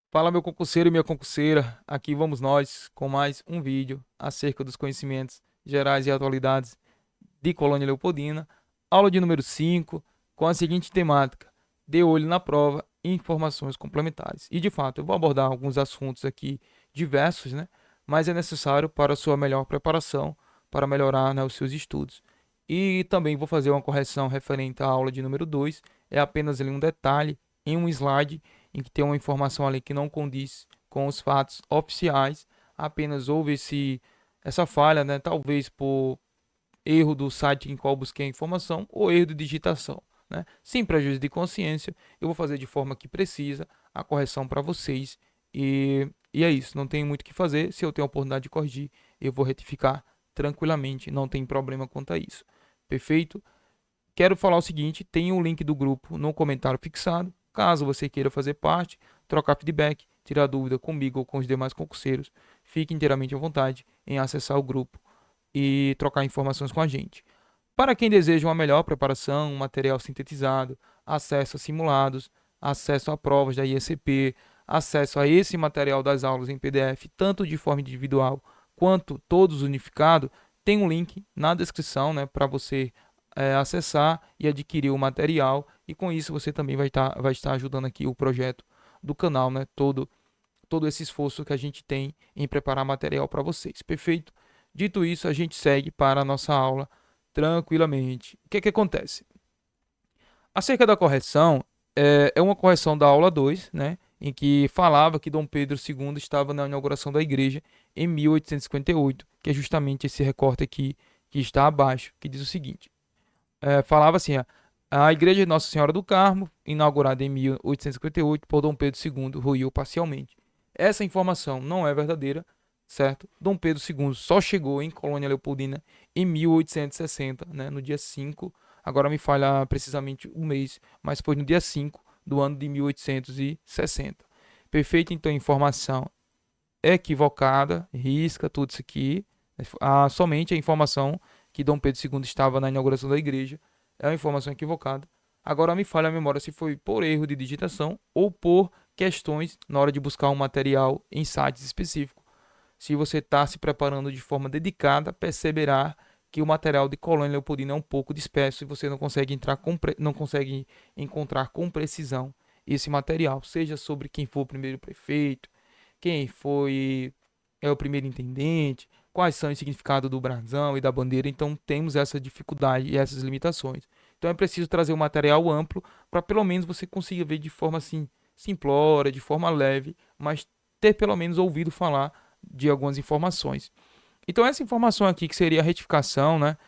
Fala, meu concurseiro e minha concurseira, aqui vamos nós com mais um vídeo acerca dos conhecimentos gerais e atualidades de Colônia Leopoldina, aula de número 5, com a seguinte temática: de olho na prova e informações complementares. E de fato, eu vou abordar alguns assuntos aqui diversos, né? Mas é necessário para a sua melhor preparação, para melhorar, né, os seus estudos. E também vou fazer uma correção referente à aula de número 2. É apenas ali um detalhe em um slide em que tem uma informação ali que não condiz com os fatos oficiais. Apenas houve essa falha, né? Talvez por erro do site em qual busquei a informação ou erro de digitação, né? Sem prejuízo de consciência, eu vou fazer de forma que precisa a correção para vocês. E é isso, não tem muito o que fazer. Se eu tenho a oportunidade de corrigir, eu vou retificar tranquilamente, não tem problema quanto a isso. Perfeito? Quero falar o seguinte: tem o link do grupo no comentário fixado. Caso você queira fazer parte, trocar feedback, tirar dúvida comigo ou com os demais concurseiros, fique inteiramente à vontade em acessar o grupo e trocar informações com a gente. Para quem deseja uma melhor preparação, um material sintetizado, acesso a simulados, acesso a provas da IECP, acesso a esse material das aulas em PDF, tanto de forma individual quanto todos unificado, tem um link na descrição, né, para você acessar e adquirir o material. E com isso você também vai estar ajudando aqui o projeto do canal, né, todo esse esforço que a gente tem em preparar material para vocês. Perfeito? Dito isso, a gente segue para a nossa aula tranquilamente. O que é que acontece? Acerca da correção, é uma correção da aula 2, né, em que falava que Dom Pedro II estava na inauguração da igreja em 1858, que é justamente esse recorte aqui que está abaixo, que diz o seguinte: falava assim, a igreja de Nossa Senhora do Carmo, inaugurada em 1858 por Dom Pedro II, ruiu parcialmente. Essa informação não é verdadeira, certo? Dom Pedro II só chegou em Colônia Leopoldina em 1860, né, no dia 5. Agora me falha precisamente o mês, mas foi no dia 5 do ano de 1860. Perfeito? Então, informação equivocada, risca tudo isso aqui. Somente a informação que Dom Pedro II estava na inauguração da igreja é uma informação equivocada. Agora me falha a memória se foi por erro de digitação ou por questões na hora de buscar um material em sites específicos. Se você está se preparando de forma dedicada, perceberá que o material de Colônia Leopoldina é um pouco disperso e você não consegue encontrar com precisão esse material, seja sobre quem foi o primeiro prefeito, quem foi o primeiro intendente, quais são o significado do brasão e da bandeira. Então temos essa dificuldade e essas limitações. Então é preciso trazer um material amplo para pelo menos você consiga ver de forma assim simplória, de forma leve, mas ter pelo menos ouvido falar de algumas informações. Então essa informação aqui que seria a retificação, né,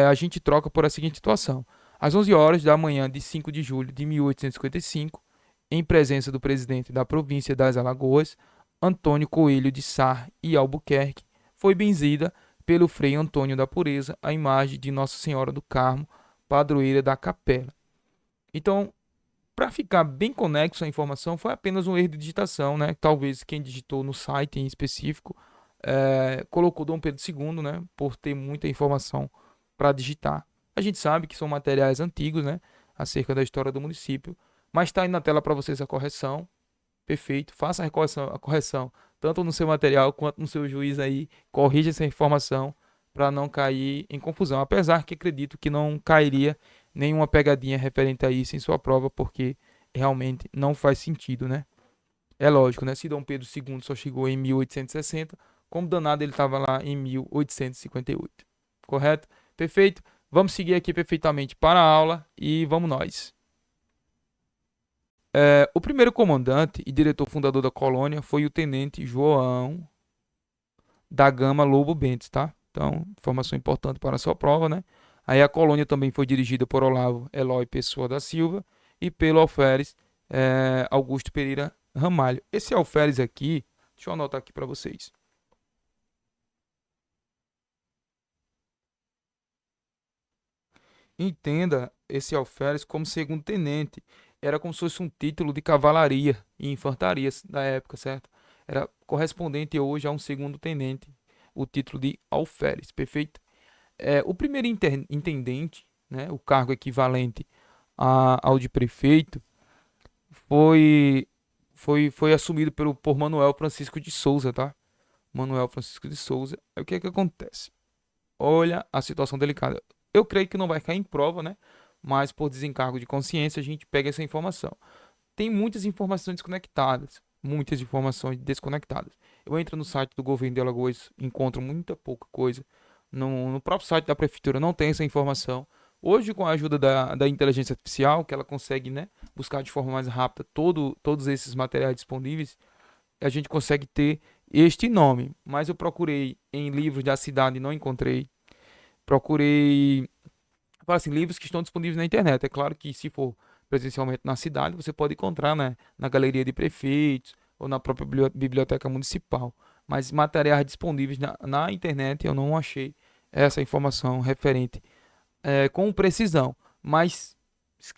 a gente troca por a seguinte situação: às 11 horas da manhã de 5 de julho de 1855, em presença do presidente da província das Alagoas, Antônio Coelho de Sá e Albuquerque, foi benzida pelo Frei Antônio da Pureza a imagem de Nossa Senhora do Carmo, padroeira da capela. Então, para ficar bem conexo à informação, foi apenas um erro de digitação, né? Talvez quem digitou no site em específico colocou Dom Pedro II, né? Por ter muita informação para digitar. A gente sabe que são materiais antigos, né? Acerca da história do município, mas está aí na tela para vocês a correção. Perfeito. Faça a correção tanto no seu material quanto no seu juiz aí. Corrija essa informação para não cair em confusão. Apesar que acredito que não cairia nenhuma pegadinha referente a isso em sua prova, porque realmente não faz sentido, né? É lógico, né? Se Dom Pedro II só chegou em 1860, como danado ele estava lá em 1858. Correto? Perfeito? Vamos seguir aqui perfeitamente para a aula e vamos nós. O primeiro comandante e diretor fundador da colônia foi o tenente João da Gama Lobo Bentes, tá? Então, informação importante para a sua prova, né? Aí a colônia também foi dirigida por Olavo Eloy Pessoa da Silva e pelo alferes Augusto Pereira Ramalho. Esse alferes aqui, deixa eu anotar aqui para vocês. Entenda esse alferes como segundo tenente. Era como se fosse um título de cavalaria e infantaria da época, certo? Era correspondente hoje a um segundo tenente, o título de alferes, perfeito? O primeiro intendente, né, o cargo equivalente ao de prefeito, foi. foi assumido por Manuel Francisco de Souza, tá? Manuel Francisco de Souza. Aí o que é que acontece? Olha a situação delicada. Eu creio que não vai cair em prova, né? Mas por desencargo de consciência a gente pega essa informação. Tem muitas informações desconectadas, muitas informações desconectadas. Eu entro no site do governo de Alagoas, encontro muita pouca coisa. No próprio site da prefeitura não tem essa informação. Hoje, com a ajuda da inteligência artificial, que ela consegue, né, buscar de forma mais rápida todos esses materiais disponíveis, a gente consegue ter este nome. Mas eu procurei em livros da cidade e não encontrei. Procurei, fala assim, livros que estão disponíveis na internet. É claro que se for presencialmente na cidade, você pode encontrar, né, na galeria de prefeitos ou na própria biblioteca municipal. Mas materiais disponíveis na internet eu não achei essa informação referente com precisão. Mas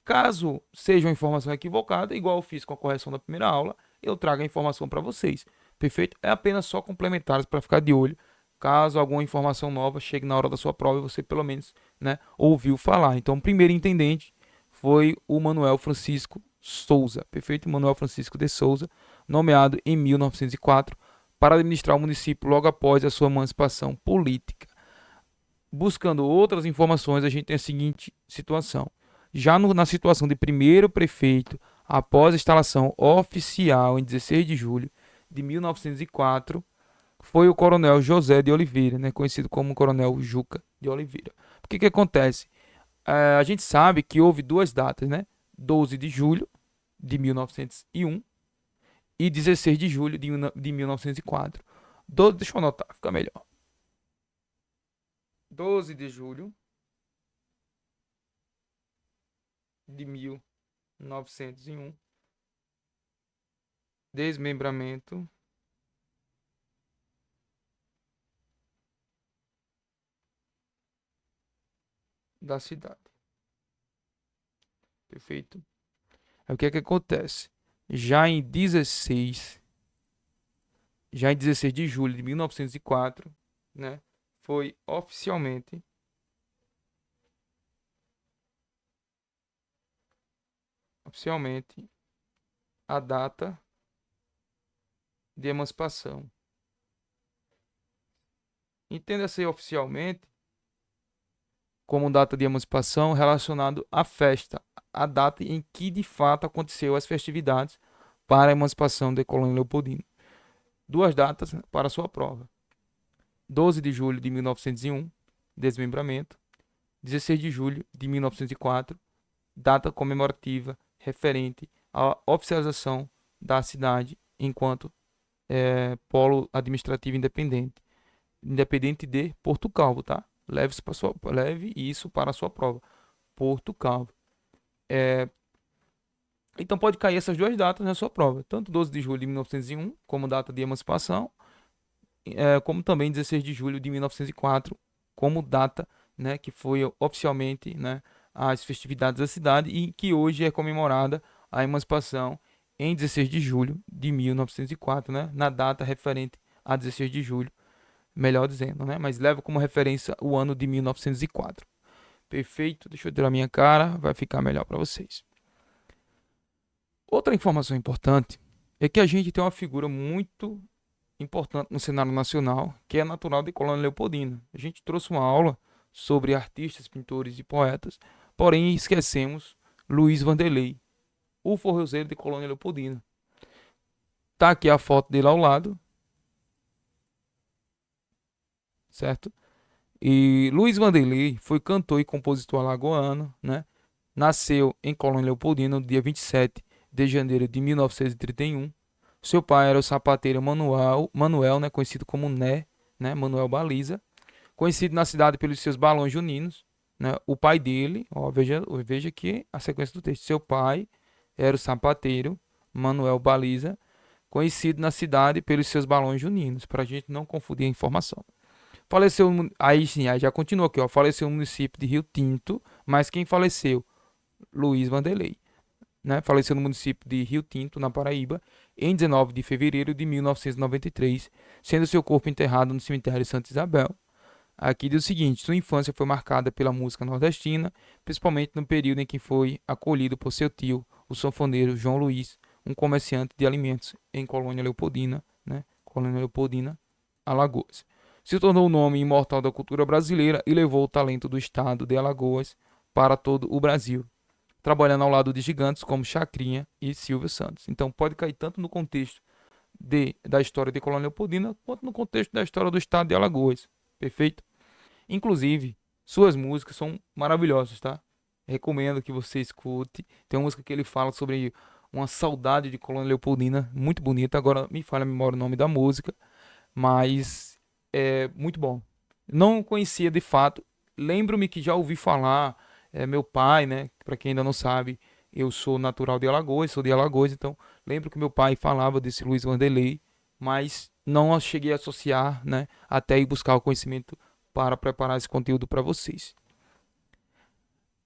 caso seja uma informação equivocada, igual eu fiz com a correção da primeira aula, eu trago a informação para vocês. Perfeito? É apenas só complementares para ficar de olho. Caso alguma informação nova chegue na hora da sua prova e você pelo menos, né, ouviu falar. Então, o primeiro intendente foi o Manuel Francisco Souza. Perfeito? Manuel Francisco de Souza, nomeado em 1904 para administrar o município logo após a sua emancipação política. Buscando outras informações, a gente tem a seguinte situação. Já na situação de primeiro prefeito, após a instalação oficial em 16 de julho de 1904, foi o coronel José de Oliveira, né, conhecido como Coronel Juca de Oliveira. O que acontece? A gente sabe que houve duas datas, né? 12 de julho de 1901 e 16 de julho de 1904. Deixa eu anotar, fica melhor. 12 de julho de 1901, desmembramento da cidade. Perfeito? Aí o que acontece? Já em 16 de julho de 1904, né, foi oficialmente a data de emancipação. Entenda-se oficialmente como data de emancipação relacionado à festa, a data em que de fato aconteceu as festividades para a emancipação da colônia Leopoldina. Duas datas para a sua prova. 12 de julho de 1901, desmembramento. 16 de julho de 1904, data comemorativa referente à oficialização da cidade enquanto polo administrativo independente de Porto Calvo, tá? Leve isso para a sua prova. Porto Calvo. Então pode cair essas duas datas na sua prova, tanto 12 de julho de 1901 como data de emancipação, como também 16 de julho de 1904 como data, né, que foi oficialmente, né, as festividades da cidade e que hoje é comemorada a emancipação em 16 de julho de 1904, né, na data referente a 16 de julho, melhor dizendo, né, mas leva como referência o ano de 1904. Perfeito, deixa eu tirar a minha cara, vai ficar melhor para vocês. Outra informação importante é que a gente tem uma figura muito importante no cenário nacional, que é natural de Colônia Leopoldina. A gente trouxe uma aula sobre artistas, pintores e poetas, porém esquecemos Luiz Vanderlei, o forrozeiro de Colônia Leopoldina. Tá aqui a foto dele ao lado, certo? E Luiz Vanderlei foi cantor e compositor alagoano, né? Nasceu em Colônia Leopoldina no dia 27 de janeiro de 1931. Seu pai era o sapateiro Manuel, né, conhecido como né, Manuel Baliza, conhecido na cidade pelos seus balões juninos, né? O pai dele, ó, veja aqui a sequência do texto. Seu pai era o sapateiro Manuel Baliza, conhecido na cidade pelos seus balões juninos, para a gente não confundir a informação. Faleceu, aí sim, aí já continua aqui, ó, faleceu no município de Rio Tinto, mas quem faleceu? Luiz Vanderlei, né? Faleceu no município de Rio Tinto, na Paraíba, em 19 de fevereiro de 1993, sendo seu corpo enterrado no cemitério Santa Isabel. Aqui diz o seguinte: sua infância foi marcada pela música nordestina, principalmente no período em que foi acolhido por seu tio, o sanfoneiro João Luiz, um comerciante de alimentos em Colônia Leopoldina, né? Colônia Leopoldina, Alagoas. Se tornou o nome imortal da cultura brasileira e levou o talento do estado de Alagoas para todo o Brasil, trabalhando ao lado de gigantes como Chacrinha e Silvio Santos. Então pode cair tanto no contexto da história de Colônia Leopoldina, quanto no contexto da história do estado de Alagoas. Perfeito? Inclusive, suas músicas são maravilhosas, tá? Recomendo que você escute. Tem uma música que ele fala sobre uma saudade de Colônia Leopoldina, muito bonita. Agora me falha a memória o nome da música, mas é muito bom. Não conhecia de fato. Lembro-me que já ouvi falar, meu pai, né? Para quem ainda não sabe, eu sou natural de Alagoas, sou de Alagoas, então lembro que meu pai falava desse Luiz Vanderlei, mas não cheguei a associar, né? Até ir buscar o conhecimento para preparar esse conteúdo para vocês.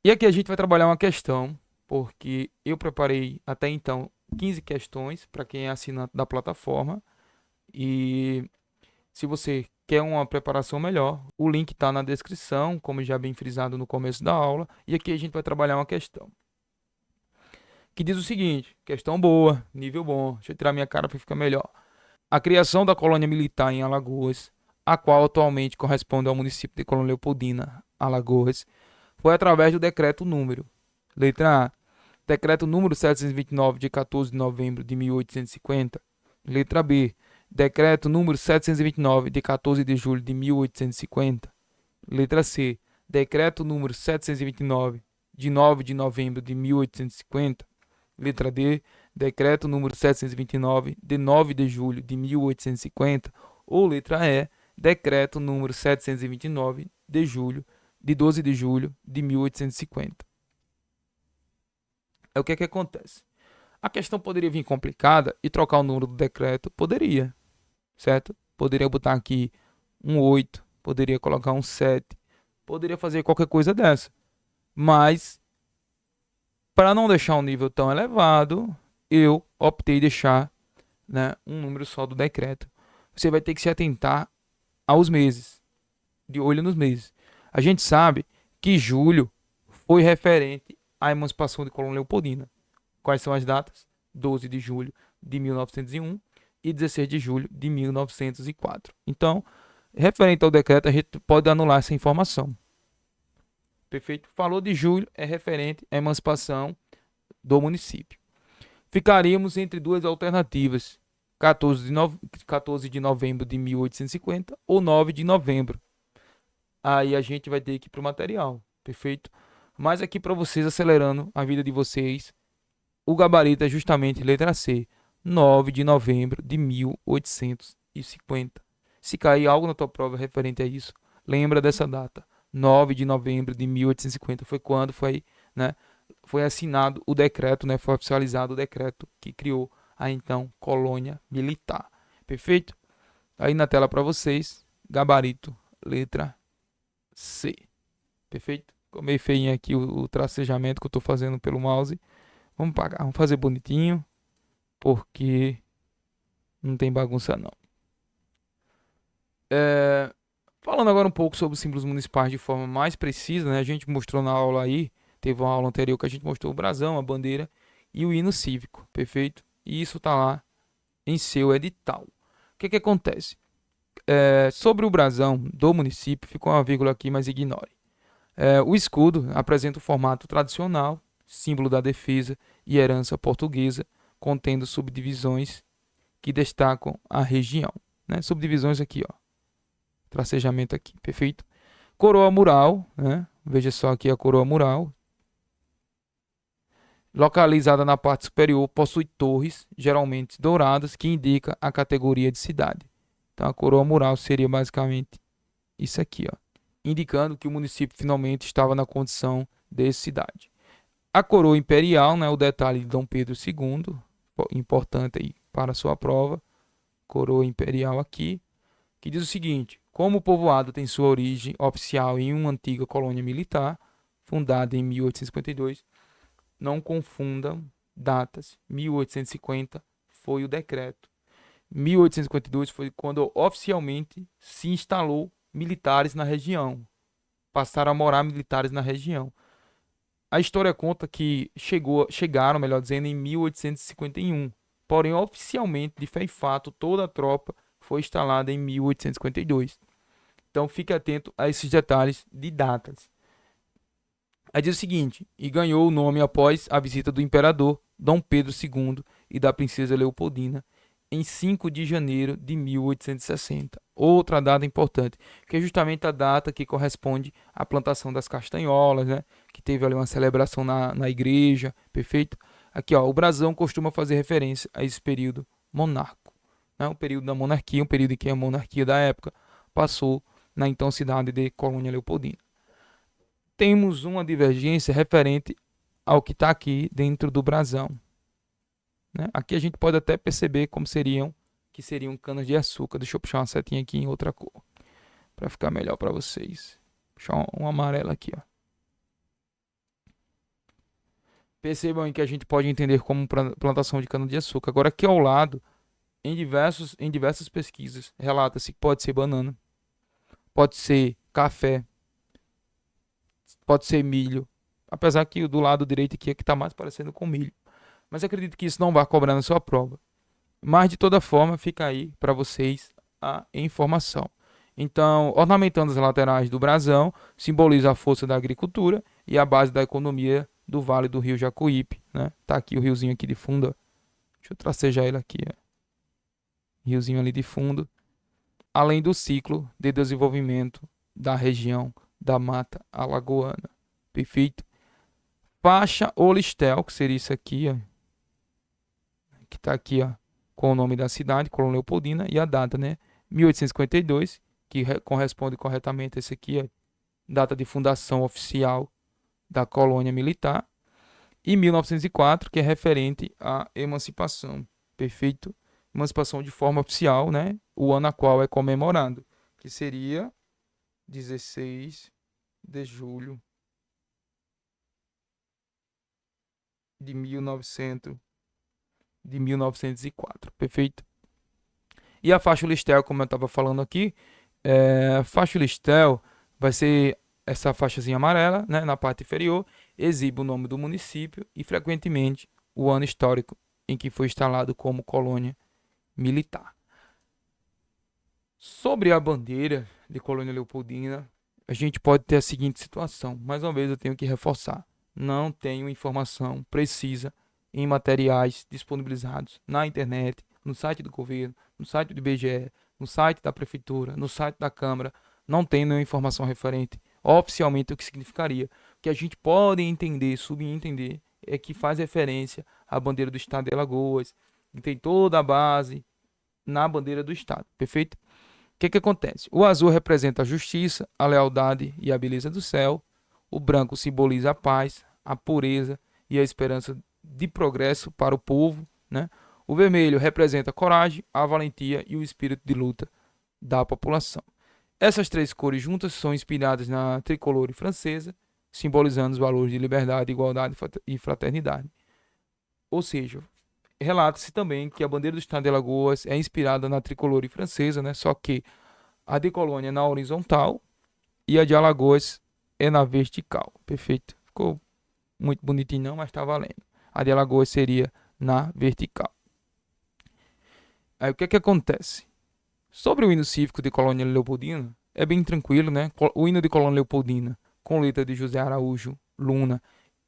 E aqui a gente vai trabalhar uma questão, porque eu preparei até então 15 questões para quem é assinante da plataforma. E se você quer uma preparação melhor, o link está na descrição, como já bem frisado no começo da aula. E aqui a gente vai trabalhar uma questão que diz o seguinte: questão boa, nível bom. Deixa eu tirar minha cara para ficar melhor. A criação da colônia militar em Alagoas, a qual atualmente corresponde ao município de Colônia Leopoldina, Alagoas, foi através do decreto número. Letra A. Decreto número 729 de 14 de novembro de 1850. Letra B. Decreto número 729 de 14 de julho de 1850. Letra C. Decreto número 729 de 9 de novembro de 1850. Letra D. Decreto número 729 de 9 de julho de 1850. Ou letra E. Decreto número 729 de 12 de julho de 1850. É o que acontece. A questão poderia vir complicada e trocar o número do decreto? Poderia, certo? Poderia botar aqui um 8, poderia colocar um 7, poderia fazer qualquer coisa dessa. Mas, para não deixar um nível tão elevado, eu optei deixar, né, um número só do decreto. Você vai ter que se atentar aos meses, de olho nos meses. A gente sabe que julho foi referente à emancipação de Colônia Leopoldina. Quais são as datas? 12 de julho de 1901 e 16 de julho de 1904. Então, referente ao decreto, a gente pode anular essa informação. Perfeito? Falou de julho, é referente à emancipação do município. Ficaríamos entre duas alternativas: 14 de novembro de 1850 ou 9 de novembro. Aí a gente vai ter que ir para o material. Perfeito? Mas aqui para vocês, acelerando a vida de vocês, o gabarito é justamente letra C, 9 de novembro de 1850. Se cair algo na tua prova referente a isso, lembra dessa data. 9 de novembro de 1850 foi quando né, foi assinado o decreto, né, foi oficializado o decreto que criou a então colônia militar. Perfeito? Aí na tela para vocês, gabarito, letra C. Perfeito? Ficou meio feinho aqui o tracejamento que eu estou fazendo pelo mouse. Vamos pagar, vamos fazer bonitinho, porque não tem bagunça não. Falando agora um pouco sobre os símbolos municipais de forma mais precisa, né? A gente mostrou na aula aí, teve uma aula anterior que a gente mostrou o brasão, a bandeira e o hino cívico, perfeito? E isso tá lá em seu edital. O que acontece? Sobre o brasão do município, ficou uma vírgula aqui, mas ignore. O escudo apresenta o formato tradicional, símbolo da defesa e herança portuguesa, contendo subdivisões que destacam a região, né? Subdivisões aqui, ó. Tracejamento aqui, perfeito? Coroa mural, né? Veja só aqui a coroa mural. Localizada na parte superior, possui torres, geralmente douradas, que indica a categoria de cidade. Então a coroa mural seria basicamente isso aqui, ó, indicando que o município finalmente estava na condição de cidade. A coroa imperial, né, o detalhe de Dom Pedro II, importante aí para a sua prova, coroa imperial aqui, que diz o seguinte: como o povoado tem sua origem oficial em uma antiga colônia militar, fundada em 1852, não confundam datas. 1850 foi o decreto. 1852 foi quando oficialmente se instalou militares na região. Passaram a morar militares na região. A história conta que chegaram, melhor dizendo, em 1851. Porém, oficialmente, de fé e fato, toda a tropa foi instalada em 1852. Então, fique atento a esses detalhes de datas. Aí diz o seguinte: e ganhou o nome após a visita do imperador Dom Pedro II e da princesa Leopoldina em 5 de janeiro de 1860. Outra data importante, que é justamente a data que corresponde à plantação das castanholas, né? Que teve ali uma celebração na igreja, perfeito? Aqui, ó, o brasão costuma fazer referência a esse período monárquico, né? O período da monarquia, um período em que a monarquia da época passou na então cidade de Colônia Leopoldina. Temos uma divergência referente ao que está aqui dentro do brasão, né? Aqui a gente pode até perceber como seriam canas de açúcar. Deixa eu puxar uma setinha aqui em outra cor para ficar melhor para vocês. Puxar um amarelo aqui, ó. Percebam aí que a gente pode entender como plantação de cana de açúcar. Agora aqui ao lado, em diversas pesquisas, relata-se que pode ser banana, pode ser café, pode ser milho. Apesar que o do lado direito aqui é que está mais parecendo com milho. Mas acredito que isso não vai cobrar na sua prova. Mas de toda forma, fica aí para vocês a informação. Então, ornamentando as laterais do brasão, simboliza a força da agricultura e a base da economia do Vale do Rio Jacuípe, né? Tá aqui o riozinho aqui de fundo, ó. Deixa eu tracejar ele aqui, ó. Riozinho ali de fundo. Além do ciclo de desenvolvimento da região da Mata Alagoana. Perfeito? Faixa Olistel, que seria isso aqui, ó, que tá aqui, ó, com o nome da cidade, Colônia Leopoldina, e a data, né? 1852, que corresponde corretamente a esse aqui, ó, data de fundação oficial da colônia militar, e 1904, que é referente à emancipação. Perfeito? Emancipação de forma oficial, né? O ano a qual é comemorado, que seria 16 de julho de 1904. Perfeito? E a faixa listel, como eu estava falando aqui, faixa listel vai ser essa faixazinha amarela, né, na parte inferior, exibe o nome do município e frequentemente o ano histórico em que foi instalado como colônia militar. Sobre a bandeira de Colônia Leopoldina, a gente pode ter a seguinte situação. Mais uma vez eu tenho que reforçar. Não tenho informação precisa em materiais disponibilizados na internet, no site do governo, no site do IBGE, no site da prefeitura, no site da Câmara. Não tenho nenhuma informação referente oficialmente o que significaria. O que a gente pode entender, subentender, é que faz referência à bandeira do estado de Alagoas, que tem toda a base na bandeira do estado, perfeito? Que acontece? O azul representa a justiça, a lealdade e a beleza do céu. O branco simboliza a paz, a pureza e a esperança de progresso para o povo, né? O vermelho representa a coragem, a valentia e o espírito de luta da população. Essas três cores juntas são inspiradas na tricolor francesa, simbolizando os valores de liberdade, igualdade e fraternidade. Ou seja, relata-se também que a bandeira do estado de Alagoas é inspirada na tricolor francesa, né? Só que a de Colônia é na horizontal e a de Alagoas é na vertical. Perfeito? Ficou muito bonitinho não, mas está valendo. A de Alagoas seria na vertical. Aí o que acontece? Sobre o hino cívico de Colônia Leopoldina, é bem tranquilo, né? O hino de Colônia Leopoldina, com letra de José Araújo Luna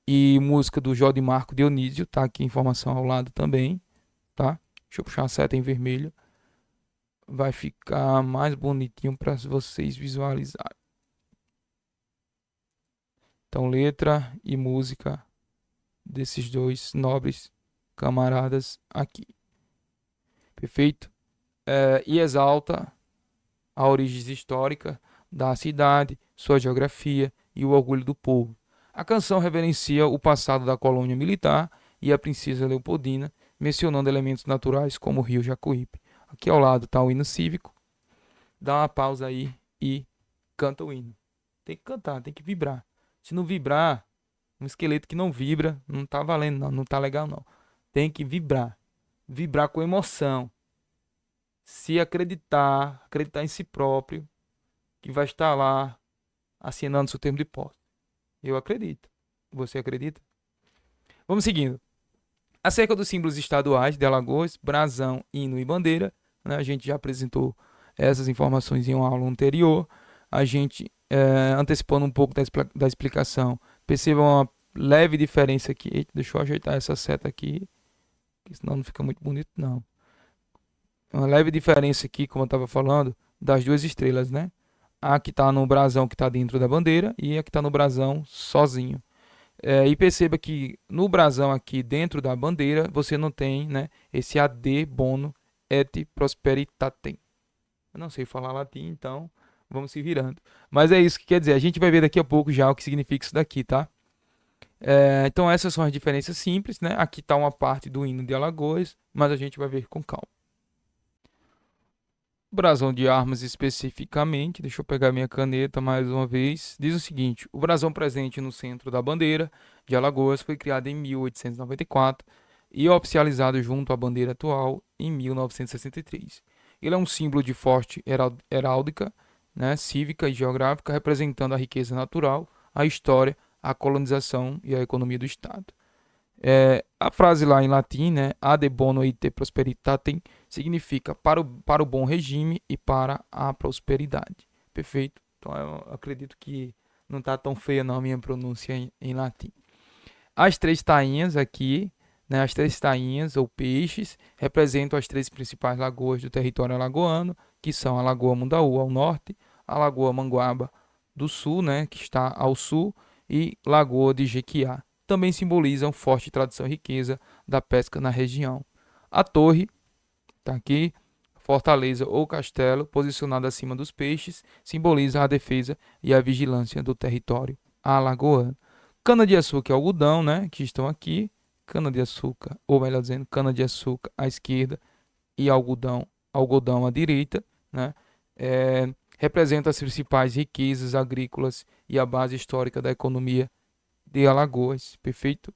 e música do Jó de Marco Dionísio, tá aqui a informação ao lado também, tá? Deixa eu puxar a seta em vermelho. Vai ficar mais bonitinho para vocês visualizarem. Então, letra e música desses dois nobres camaradas aqui. Perfeito? E exalta a origem histórica da cidade, sua geografia e o orgulho do povo. A canção reverencia o passado da colônia militar e a princesa Leopoldina, mencionando elementos naturais como o rio Jacuípe. Aqui ao lado está o hino cívico. Dá uma pausa aí e canta o hino. Tem que cantar, tem que vibrar. Se não vibrar, um esqueleto que não vibra, não tá valendo não, não tá legal não. Tem que vibrar. Vibrar com emoção. Se acreditar, acreditar em si próprio, que vai estar lá assinando seu termo de posse. Eu acredito. Você acredita? Vamos seguindo. Acerca dos símbolos estaduais de Alagoas, brasão, hino e bandeira, né, a gente já apresentou essas informações em uma aula anterior. A gente, antecipando um pouco da explicação, perceba uma leve diferença aqui. Eita, deixa eu ajeitar essa seta aqui, senão não fica muito bonito, não. Uma leve diferença aqui, como eu estava falando, das duas estrelas, né? A que está no brasão que está dentro da bandeira e a que está no brasão sozinho. E perceba que no brasão aqui dentro da bandeira você não tem, né, esse ad bono et prosperitatem. Eu não sei falar latim, então vamos se virando. Mas é isso que quer dizer. A gente vai ver daqui a pouco já o que significa isso daqui, tá? Então essas são as diferenças simples, né? Aqui está uma parte do hino de Alagoas, mas a gente vai ver com calma. O brasão de armas especificamente, deixa eu pegar minha caneta mais uma vez, diz o seguinte: o brasão presente no centro da bandeira de Alagoas foi criado em 1894 e oficializado junto à bandeira atual em 1963. Ele é um símbolo de forte heráldica, né, cívica e geográfica, representando a riqueza natural, a história, a colonização e a economia do Estado. A frase lá em latim, né, ad bono et prosperitatem, significa para o bom regime e para a prosperidade. Perfeito? Então eu acredito que não está tão feia não a minha pronúncia em latim. As três tainhas aqui, né, as três tainhas ou peixes, representam as três principais lagoas do território alagoano, que são a Lagoa Mundaú ao norte, a Lagoa Manguaba do sul, né, que está ao sul, e Lagoa de Jequiá. Também simbolizam forte tradição e riqueza da pesca na região. A torre, está aqui, fortaleza ou castelo, posicionada acima dos peixes, simboliza a defesa e a vigilância do território alagoano. Cana-de-açúcar e algodão, né, que estão aqui, cana-de-açúcar, ou melhor dizendo, cana-de-açúcar à esquerda e algodão à direita, né, representam as principais riquezas agrícolas e a base histórica da economia de Alagoas, perfeito?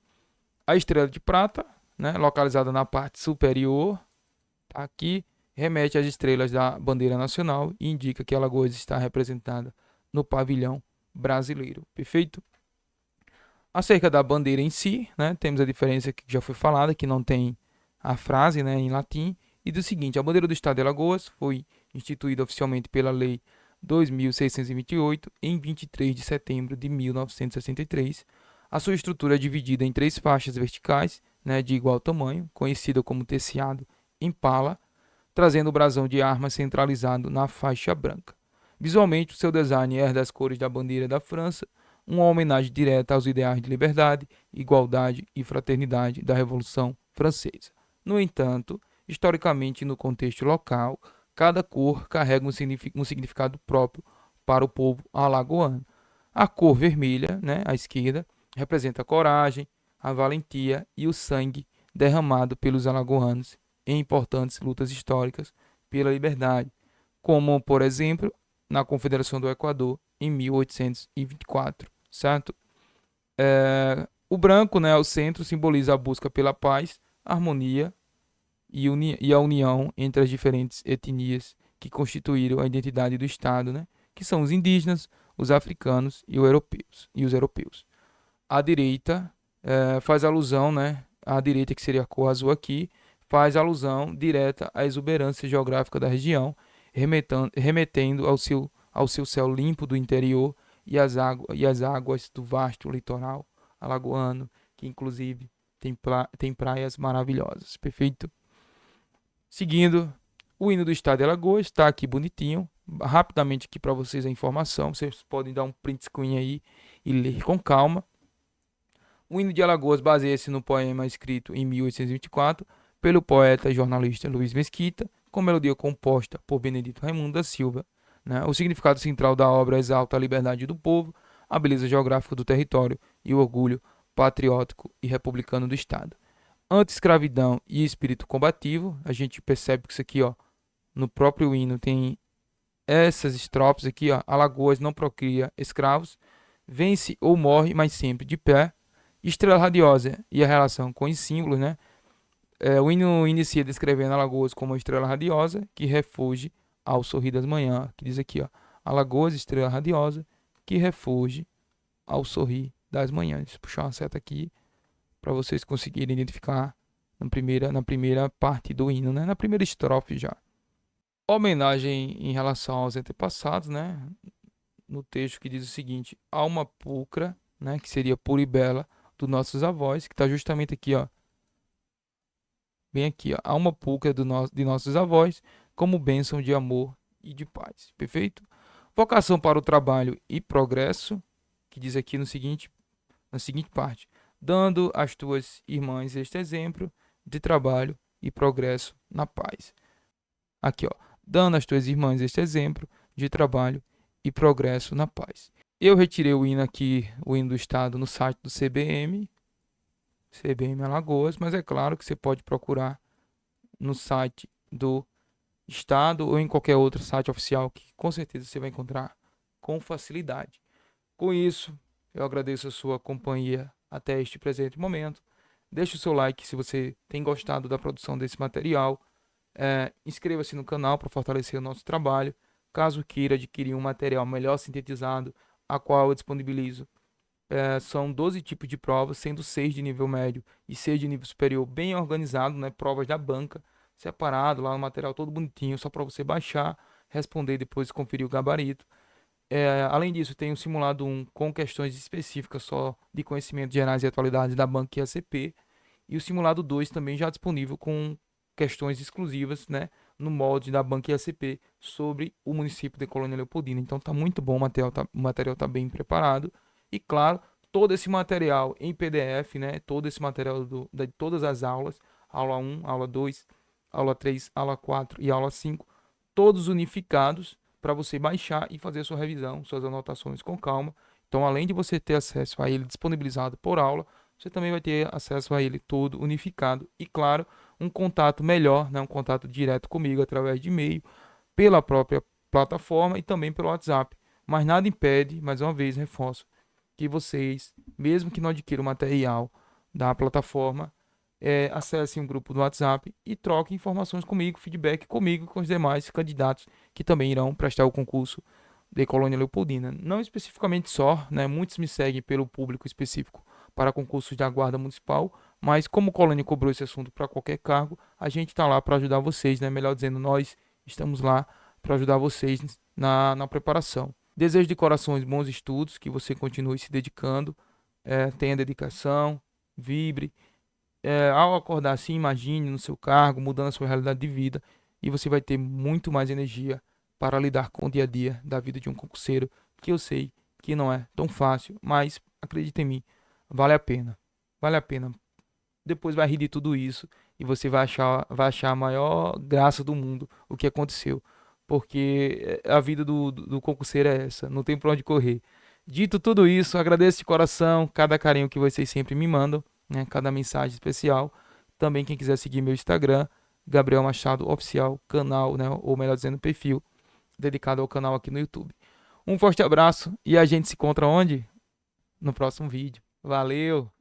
A estrela de prata, né, localizada na parte superior, tá aqui, remete às estrelas da bandeira nacional e indica que Alagoas está representada no pavilhão brasileiro, perfeito? Acerca da bandeira em si, né, temos a diferença que já foi falada, que não tem a frase, né, em latim, e do seguinte: a bandeira do Estado de Alagoas foi instituída oficialmente pela Lei 2.628 em 23 de setembro de 1963. A sua estrutura é dividida em três faixas verticais, né, de igual tamanho, conhecida como teciado em pala, trazendo o brasão de armas centralizado na faixa branca. Visualmente, o seu design herda as cores da bandeira da França, uma homenagem direta aos ideais de liberdade, igualdade e fraternidade da Revolução Francesa. No entanto, historicamente e no contexto local, cada cor carrega um significado próprio para o povo alagoano. A cor vermelha, né, à esquerda, representa a coragem, a valentia e o sangue derramado pelos alagoanos em importantes lutas históricas pela liberdade, como, por exemplo, na Confederação do Equador em 1824, certo? O branco, né, ao centro, simboliza a busca pela paz, harmonia e a união entre as diferentes etnias que constituíram a identidade do Estado, né, que são os indígenas, os africanos e os europeus. A direita faz alusão, né, a direita, que seria a cor azul aqui, faz alusão direta à exuberância geográfica da região, remetendo ao seu céu limpo do interior e às águas do vasto litoral alagoano, que inclusive tem praias maravilhosas. Perfeito? Seguindo, o hino do estado de Alagoas está aqui bonitinho. Rapidamente aqui para vocês a informação. Vocês podem dar um print screen aí e ler com calma. O hino de Alagoas baseia-se no poema escrito em 1824 pelo poeta e jornalista Luiz Mesquita, com melodia composta por Benedito Raimundo da Silva. Né? O significado central da obra exalta a liberdade do povo, a beleza geográfica do território e o orgulho patriótico e republicano do Estado. Anti-escravidão e espírito combativo, a gente percebe que isso aqui, ó, no próprio hino tem essas estrofes aqui, ó: Alagoas não procria escravos, vence ou morre, mas sempre de pé. Estrela radiosa e a relação com os símbolos, né? O hino inicia descrevendo Alagoas como uma estrela radiosa que refuge ao sorrir das manhãs. Que diz aqui, ó: Alagoas, estrela radiosa que refuge ao sorrir das manhãs. Puxar uma seta aqui para vocês conseguirem identificar na primeira parte do hino, né? Na primeira estrofe já. Homenagem em relação aos antepassados, né? No texto que diz o seguinte: alma pulcra, né? Que seria pura e bela dos nossos avós, que está justamente aqui, ó. Bem aqui, ó. Alma pulcra de nossos avós, como bênção de amor e de paz. Perfeito? Vocação para o trabalho e progresso, que diz aqui na seguinte parte: dando às tuas irmãs este exemplo de trabalho e progresso na paz. Aqui, ó, dando às tuas irmãs este exemplo de trabalho e progresso na paz. Eu retirei o hino aqui, o hino do estado, no site do CBM Alagoas, mas é claro que você pode procurar no site do estado ou em qualquer outro site oficial que com certeza você vai encontrar com facilidade. Com isso, eu agradeço a sua companhia até este presente momento. Deixe o seu like se você tem gostado da produção desse material. Inscreva-se no canal para fortalecer o nosso trabalho. Caso queira adquirir um material melhor sintetizado, a qual eu disponibilizo, são 12 tipos de provas, sendo 6 de nível médio e 6 de nível superior, bem organizado, né? Provas da banca, separado lá no material todo bonitinho, só para você baixar, responder e depois conferir o gabarito. Além disso, tem o simulado 1 com questões específicas só de conhecimentos gerais e atualidades da banca e ACP. E o simulado 2 também já disponível com questões exclusivas, né, no molde da banca e ACP sobre o município de Colônia Leopoldina. Então tá muito bom, o material tá bem preparado. E claro, todo esse material em PDF, né, todo esse material de todas as aulas, aula 1, aula 2, aula 3, aula 4 e aula 5, todos unificados para você baixar e fazer sua revisão, suas anotações com calma. Então, além de você ter acesso a ele disponibilizado por aula, você também vai ter acesso a ele todo unificado e, claro, um contato melhor, né, um contato direto comigo através de e-mail, pela própria plataforma e também pelo WhatsApp. Mas nada impede, mais uma vez reforço, que vocês, mesmo que não adquiram o material da plataforma, acessem um grupo do WhatsApp e troquem informações comigo, feedback comigo e com os demais candidatos que também irão prestar o concurso de Colônia Leopoldina. Não especificamente só, né? Muitos me seguem pelo público específico para concursos da Guarda Municipal, mas como Colônia cobrou esse assunto para qualquer cargo, a gente está lá para ajudar vocês, né? Melhor dizendo, nós estamos lá para ajudar vocês na preparação. Desejo de corações bons estudos, que você continue se dedicando, tenha dedicação, vibre. Ao acordar assim, imagine no seu cargo, mudando a sua realidade de vida, e você vai ter muito mais energia para lidar com o dia a dia da vida de um concurseiro, que eu sei que não é tão fácil, mas acredite em mim, vale a pena. Vale a pena. Depois vai rir de tudo isso e você vai achar a maior graça do mundo o que aconteceu. Porque a vida do concurseiro é essa, não tem pra onde correr. Dito tudo isso, agradeço de coração cada carinho que vocês sempre me mandam, né? Cada mensagem especial. Também quem quiser seguir meu Instagram, Gabriel Machado Oficial, canal, né? Ou melhor dizendo, perfil dedicado ao canal aqui no YouTube. Um forte abraço e a gente se encontra onde? No próximo vídeo. Valeu!